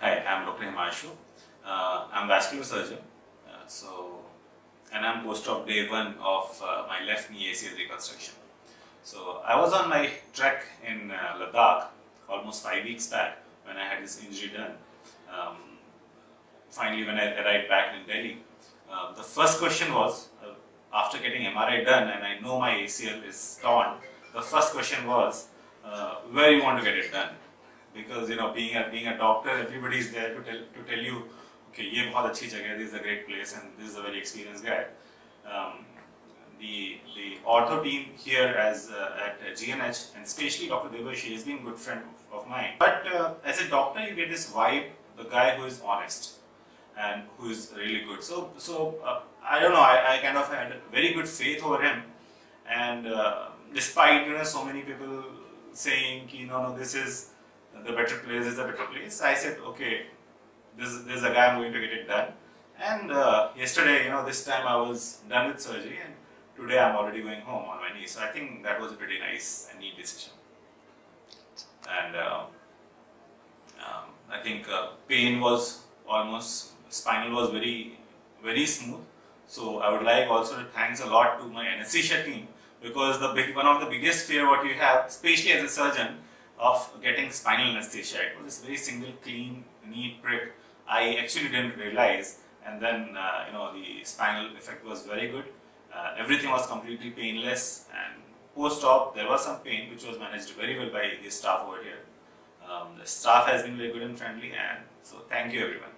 Hi, I'm Dr. Himanshu. I'm vascular surgeon. And I'm post-op day 1 of my left knee ACL reconstruction. So I was on my trek in Ladakh almost 5 weeks back when I had this injury done. Um, Finally, when I arrived back in Delhi, the first question was, after getting MRI done and I know my ACL is torn, the first question was, where you want to get it done? Because being a doctor, everybody is there to tell you, okay, ये बहुत अच्छी जगह है, this is a great place, and this is a very experienced guy. Um, the ortho team here at GNH, and especially Dr. Devash, he has been a good friend of mine. But as a doctor, you get this vibe, the guy who is honest and who is really good. So I don't know. I kind of had very good faith over him, and despite so many people saying, no, this is the better place, is the better place, I said, okay, this is a guy I'm going to get it done. And yesterday, this time I was done with surgery, and today I'm already going home on my knee. So I think that was a pretty nice and neat decision. And I think pain was almost, spinal was very, very smooth. So I would like also to thanks a lot to my anesthesia team, because one of the biggest fear what you have, especially as a surgeon, of getting spinal anesthesia. It was this very single, clean, neat prick. I actually didn't realize, and then the spinal effect was very good. Everything was completely painless, and post-op there was some pain which was managed very well by the staff over here. The staff has been very good and friendly, and so thank you everyone.